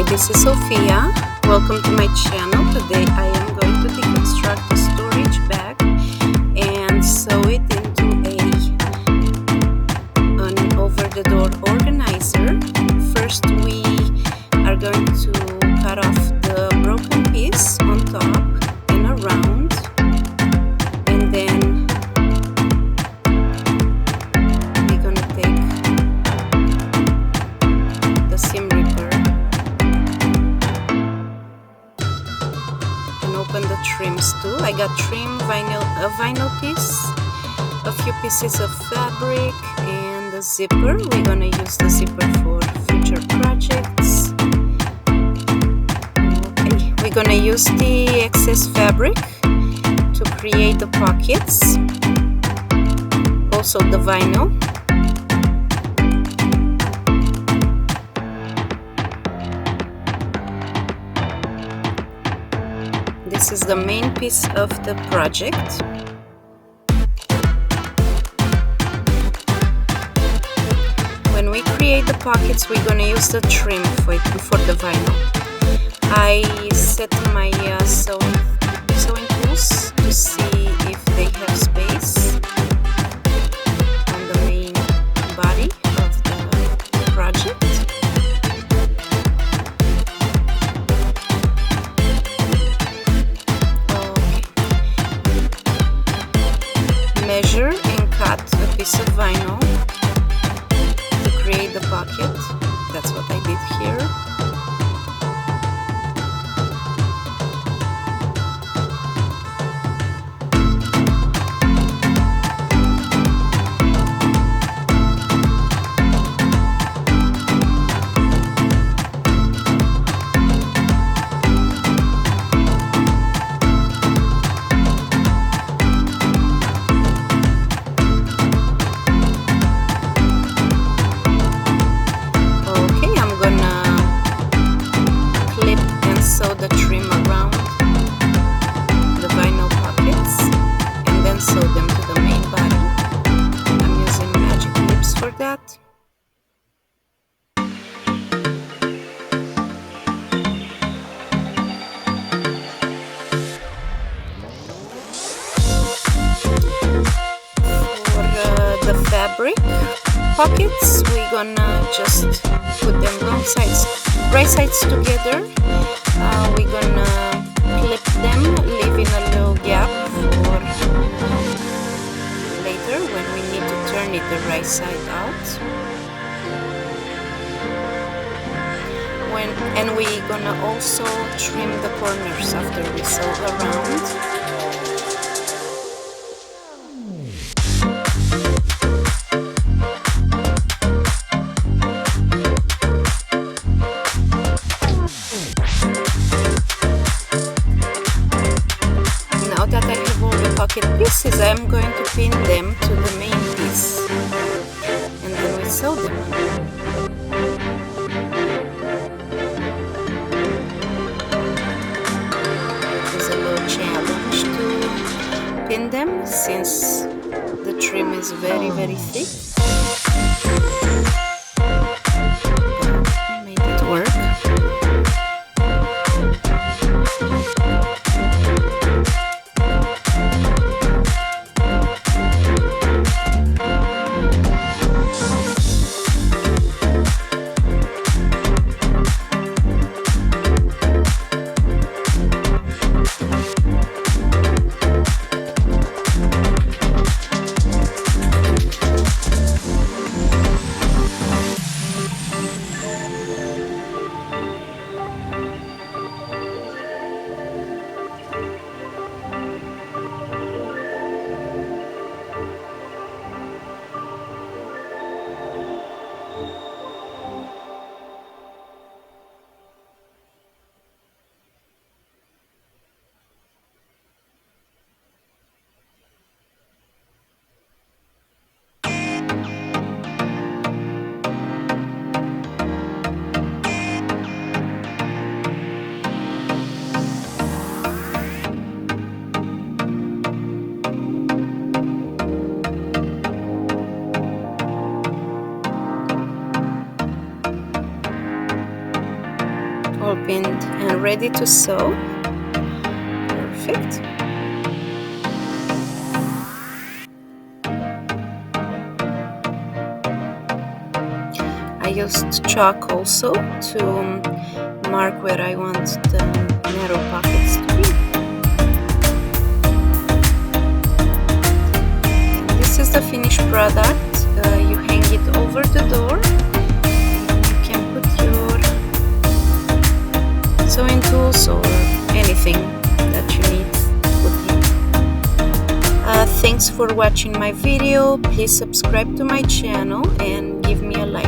this is Sophia. Welcome to my channel. Today I am going to deconstruct the storage bag and sew it into an over-the-door organizer. First we are going to cut off the broken piece on top and around, and then we're gonna take the seam ripper and open the trims too. I got trim a vinyl piece, a few pieces of fabric, and a zipper. We're gonna use the zipper for future projects. Okay, we're gonna use the excess fabric to create the pockets, also the vinyl. This is the main piece of the project. When we create the pockets, we're gonna use the trim for the vinyl. I set my sewing tools to see if they have space on the main body of the project. Measure and cut a piece of vinyl to create the pocket. That's what I did here. Sew the trim around the vinyl pockets and then sew them to the main body. I'm using magic clips for that. For the fabric pockets, we're gonna just put them right sides together. We're gonna clip them, leaving a little gap for later when we need to turn it the right side out. And we're gonna also trim the corners after we sew around. That I have all the pocket pieces, I'm going to pin them to the main piece and then we sew them. It's a little challenge to pin them since the trim is very thick. I made it work. all pinned and ready to sew. Perfect. I used chalk also to mark where I want the narrow pockets to be. And this is the finished product. You hang it over the door. You can put your sewing tools or anything that you need to put in. Thanks for watching my video. Please subscribe to my channel and give me a like.